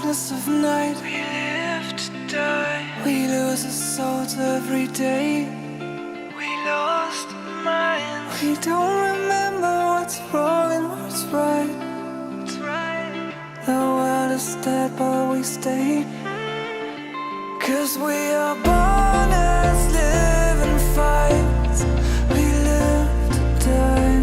darkness of night, we live to die. We lose our souls every day. We lost our minds. We don't remember what's wrong and what's right. The world is dead but we stay. 'Cause we are born as living fights. We live to die.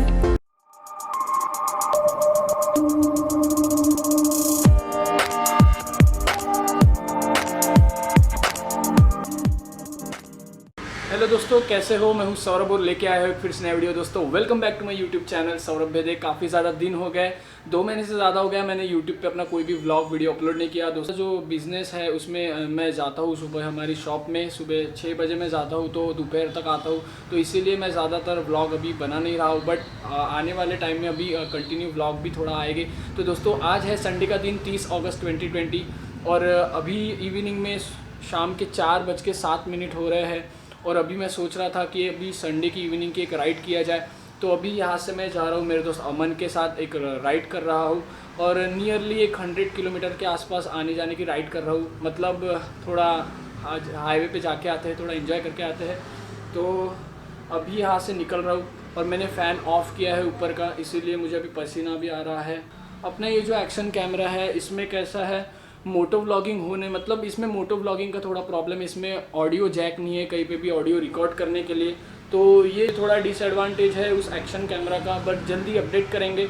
Hello दोस्तों, कैसे हो? मैं हूं सौरभ और लेके आया हूं फिर से नया वीडियो। दोस्तों welcome back to my YouTube channel Saurabh Bhede. काफ़ी ज़्यादा दिन हो गए, 2 महीने से ज़्यादा हो गया मैंने यूट्यूब पे अपना कोई भी व्लॉग वीडियो अपलोड नहीं किया। दोस्तों जो बिज़नेस है उसमें मैं जाता हूँ सुबह हमारी शॉप में, सुबह 6 बजे मैं जाता हूँ तो दोपहर तक आता हूँ, तो इसीलिए मैं ज़्यादातर व्लॉग अभी बना नहीं रहा हूँ। बट आने वाले टाइम में अभी कंटिन्यू व्लॉग भी थोड़ा आएंगे। तो दोस्तों आज है संडे का दिन, 30 अगस्त 2020 और अभी इवनिंग में शाम के 4:07 हो रहे हैं। और अभी मैं सोच रहा था कि अभी संडे की इवनिंग की एक राइड किया जाए, तो अभी यहाँ से मैं जा रहा हूँ मेरे दोस्त अमन के साथ एक राइड कर रहा हूँ और नियरली 100 किलोमीटर के आसपास आने जाने की राइड कर रहा हूँ। मतलब थोड़ा आज हाईवे पे जाके आते हैं, थोड़ा एंजॉय करके आते हैं। तो अभी यहाँ से निकल रहा हूँ और मैंने फ़ैन ऑफ़ किया है ऊपर का, इसीलिए मुझे अभी पसीना भी आ रहा है। अपना ये जो एक्शन कैमरा है इसमें कैसा है, मोटो व्लॉगिंग होने मतलब इसमें मोटो व्लॉगिंग का थोड़ा प्रॉब्लम है, इसमें ऑडियो जैक नहीं है कहीं पे भी ऑडियो रिकॉर्ड करने के लिए, तो ये थोड़ा डिसएडवांटेज है उस एक्शन कैमरा का। बट जल्दी अपडेट करेंगे।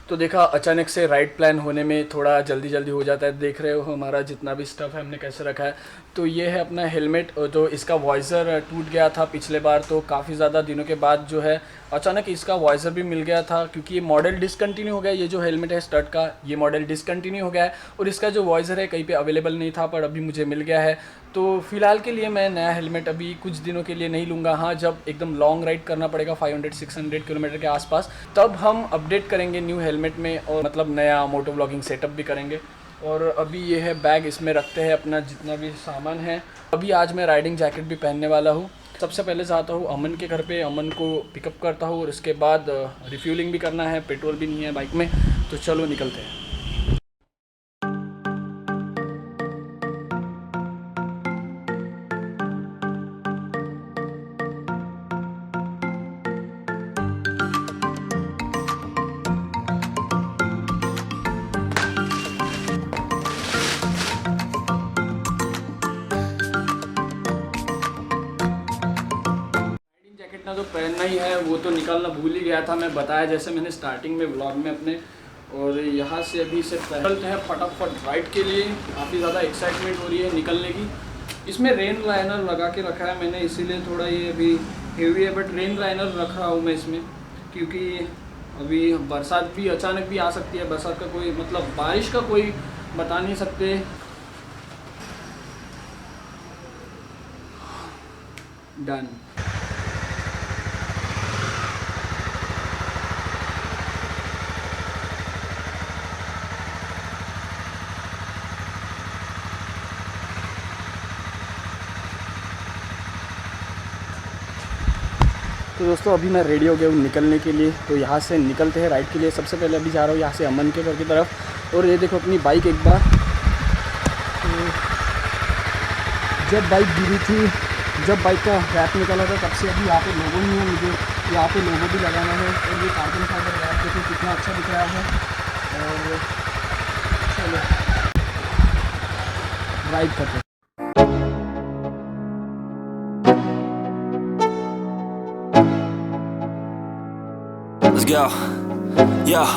तो देखा अचानक से राइड प्लान होने में थोड़ा जल्दी हो जाता है। देख रहे हो हमारा जितना भी स्टफ़ है हमने कैसे रखा है। तो ये है अपना हेलमेट, जो इसका वॉइज़र टूट गया था पिछले बार, तो काफ़ी ज़्यादा दिनों के बाद जो है अचानक इसका वॉइज़र भी मिल गया था, क्योंकि ये मॉडल डिसकंटिन्यू हो गया। ये जो हेलमेट है स्टड का, ये मॉडल डिसकंटिन्यू हो गया है और इसका जो वॉइज़र है कहीं पे अवेलेबल नहीं था, पर अभी मुझे मिल गया है। तो फ़िलहाल के लिए मैं नया हेलमेट अभी कुछ दिनों के लिए नहीं लूँगा। हाँ, जब एकदम लॉन्ग राइड करना पड़ेगा 500-600 किलोमीटर के आसपास, तब हम अपडेट करेंगे न्यू हेलमेट में और मतलब नया मोटो व्लॉगिंग सेटअप भी करेंगे। और अभी ये है बैग, इसमें रखते हैं अपना जितना भी सामान है। अभी आज मैं राइडिंग जैकेट भी पहनने वाला हूँ। सबसे पहले जाता हूँ अमन के घर पे, अमन को पिकअप करता हूँ और उसके बाद रिफ्यूलिंग भी करना है, पेट्रोल भी नहीं है बाइक में। तो चलो निकलते हैं। जैकेट ना तो पहनना ही है, वो तो निकालना भूल ही गया था। मैं बताया जैसे मैंने स्टार्टिंग में व्लॉग में अपने। और यहाँ से अभी से निकलते हैं फटाफट राइड के लिए। काफ़ी ज़्यादा एक्साइटमेंट हो रही है निकलने की। इसमें रेन लाइनर लगा के रखा है मैंने, इसीलिए थोड़ा ये अभी हेवी है, बट रेन लाइनर रख रहा हूँ मैं इसमें, क्योंकि अभी बरसात भी अचानक भी आ सकती है। बरसात का कोई मतलब बारिश का कोई बता नहीं सकते। डन। तो दोस्तों अभी मैं रेडी हो गया हूँ निकलने के लिए। तो यहाँ से निकलते हैं राइड के लिए। सबसे पहले अभी जा रहा हूँ यहाँ से अमन के घर की तरफ। और ये देखो अपनी बाइक एक बार, तो जब बाइक गिरी थी, जब बाइक का रैप निकला था, तब से अभी यहाँ पे लोगो नहीं है। मुझे यहाँ पे लोगो भी लगाना है। और ये कार्बन फाइबर रैप देखो कितना अच्छा दिख रहा है। और चलो राइड करते हैं। Let's go, yeah.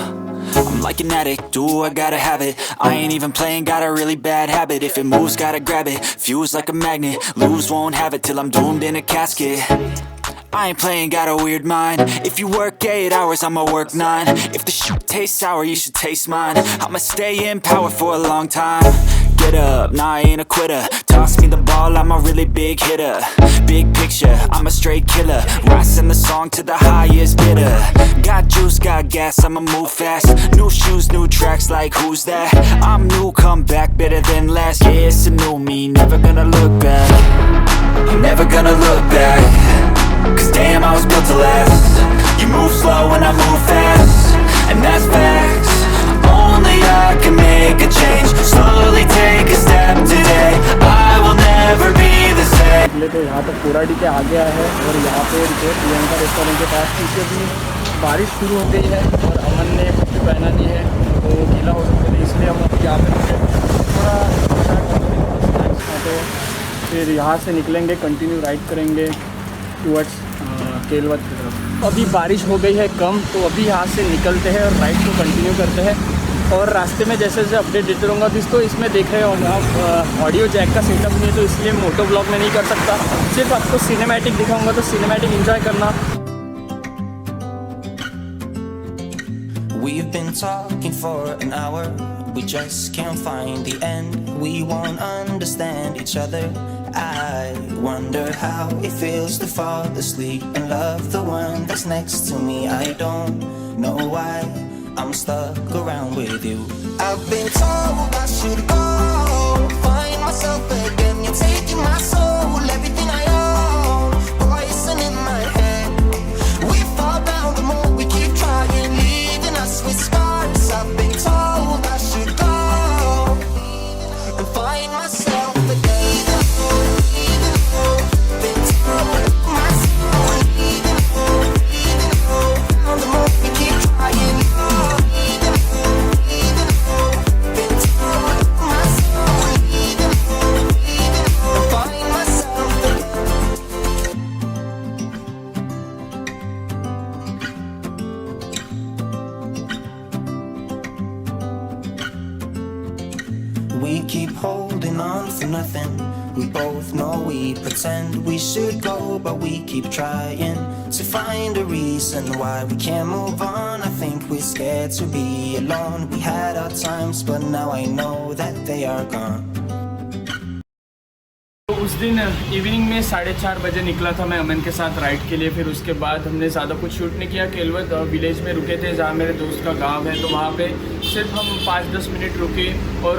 I'm like an addict, do I gotta have it. I ain't even playing, got a really bad habit. If it moves, gotta grab it, fuse like a magnet. Lose, won't have it till I'm doomed in a casket. I ain't playing, got a weird mind. If you work 8 hours, I'ma work 9. If the shit tastes sour, you should taste mine. I'ma stay in power for a long time. Get up, nah I ain't a quitter. Toss me the ball, I'm a really big hitter. Big picture, I'm a straight killer. Rising the song to the highest bidder. Got juice, got gas, I'ma move fast. New shoes, new tracks, like who's that? I'm new, come back, better than last. Yeah, it's a new me, never gonna look back. I'm never gonna look back. Cause damn, I was built to last. You move slow and I move fast, and that's facts. Only I can make a change. Slow गाड़ी के आगे आया है और यहाँ पे रुके Priyanka restaurant के पास, क्योंकि अभी बारिश शुरू हो गई है और अमन ने कुछ भी पहना नहीं है तो गीला हो सकते थे, इसलिए हम अभी यहाँ पे रुके थोड़ा स्नैक्स खाते हैं, फिर यहाँ से निकलेंगे, कंटिन्यू राइड करेंगे टूवर्ड्स केलवत की तरफ। अभी बारिश हो गई है कम, तो अभी यहाँ से निकलते हैं और राइड को कंटिन्यू करते हैं। और रास्ते में जैसे जैसे अपडेट देते रहूँगा। दोस्तों इसमें देख रहे होंगे आप ऑडियो जैक का सेटअप नहीं है, तो इसलिए मोटो ब्लॉग में नहीं कर सकता, सिर्फ आपको सिनेमैटिक दिखाऊंगा, तो सिनेमैटिक एंजॉय करना। We've been talking for an hour, we just can't find the end, we won't understand each other. I wonder how it feels to fall asleep and love the one that's next to me. I don't know why I'm stuck around with you. I've been told I should go, find myself again. You're taking my soul, everything I own, poison in my head. We fall down the more we keep trying, leaving us with scars. I've been told I should go and find myself again. Been told my soul, down the more we keep trying. We keep holding on for nothing. We both know we pretend we should go, but we keep trying to find a reason why we can't move on. I think we're scared to be alone. We had our times, but now I know that they are gone. तो उस दिन evening में 4:30 बजे निकला था मैं अमन के साथ राइड के लिए। फिर उसके बाद हमने ज़्यादा कुछ शूट नहीं किया। केलवत विलेज में रुके थे जहाँ मेरे दोस्त का गांव है, तो वहाँ पे सिर्फ हम 5-10 मिनट रुके और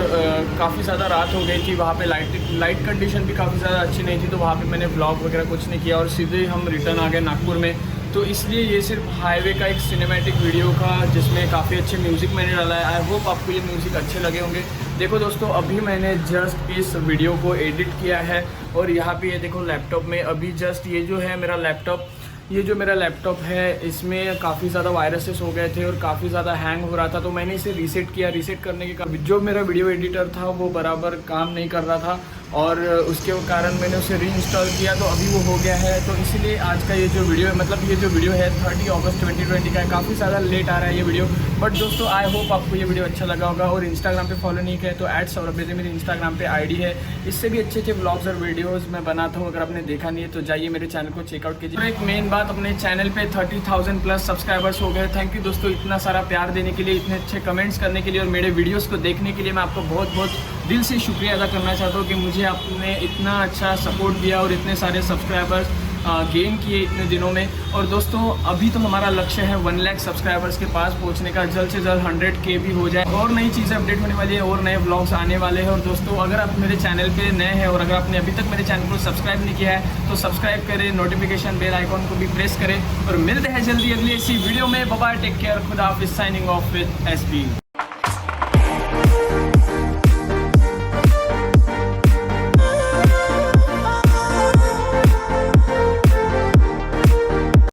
काफ़ी ज़्यादा रात हो गई थी। वहाँ पे लाइट कंडीशन भी काफ़ी ज़्यादा अच्छी नहीं थी, तो वहाँ पे मैंने व्लॉग वगैरह कुछ नहीं किया और सीधे हम रिटर्न आ गए नागपुर में। तो इसलिए ये सिर्फ हाईवे का एक सिनेमैटिक वीडियो का, जिसमें काफ़ी अच्छे म्यूज़िक मैंने डाला है। आई होप आपको ये म्यूज़िक अच्छे लगे होंगे। देखो दोस्तों, अभी मैंने जस्ट इस वीडियो को एडिट किया है और यहाँ पे ये देखो लैपटॉप में अभी जस्ट ये जो है मेरा लैपटॉप, ये जो मेरा लैपटॉप है इसमें काफ़ी ज़्यादा वायरसेस हो गए थे और काफ़ी ज़्यादा हैंग हो रहा था, तो मैंने इसे रीसेट किया। रीसेट करने के कारण जो मेरा वीडियो एडिटर था वो बराबर काम नहीं कर रहा था और उसके कारण मैंने उसे रीइंस्टॉल किया, तो अभी वो हो गया है। तो इसीलिए आज का ये जो वीडियो है, मतलब ये जो वीडियो है 30 अगस्त 2020 का है। काफ़ी ज़्यादा लेट आ रहा है ये वीडियो, बट दोस्तों आई होप आपको ये वीडियो अच्छा लगा होगा। और इंस्टाग्राम पे फॉलो नहीं किया तो @saurabh मेरी इंस्टाग्राम पे आईडी है। इससे भी अच्छे अच्छे व्लॉग्स और वीडियोज़ मैं बनाता हूँ। अगर आपने देखा नहीं है तो जाइए मेरे चैनल को चेकआउट कीजिए। और एक मेन बात, अपने चैनल पे 30,000 प्लस सब्सक्राइबर्स हो गए। थैंक यू दोस्तों इतना सारा प्यार देने के लिए, इतने अच्छे कमेंट्स करने के लिए और मेरे वीडियोज़ को देखने के लिए। मैं आपको बहुत बहुत दिल से शुक्रिया अदा करना चाहता हूँ कि मुझे आपने इतना अच्छा सपोर्ट दिया और इतने सारे सब्सक्राइबर्स गेन किए इतने दिनों में। और दोस्तों अभी तो हमारा लक्ष्य है 1 लाख सब्सक्राइबर्स के पास पहुंचने का। जल्द से जल्द 100K भी हो जाए और नई चीज़ें अपडेट होने वाली है और नए व्लॉग्स आने वाले हैं। और दोस्तों अगर आप मेरे चैनल पे नए हैं और अगर आपने अभी तक मेरे चैनल को सब्सक्राइब नहीं किया है तो सब्सक्राइब करें, नोटिफिकेशन बेल आइकॉन को भी प्रेस करें। और मिलते हैं जल्दी अगली इसी वीडियो में। बाय बाय, टेक केयर, खुदा हाफिज़, साइनिंग ऑफ विद SB।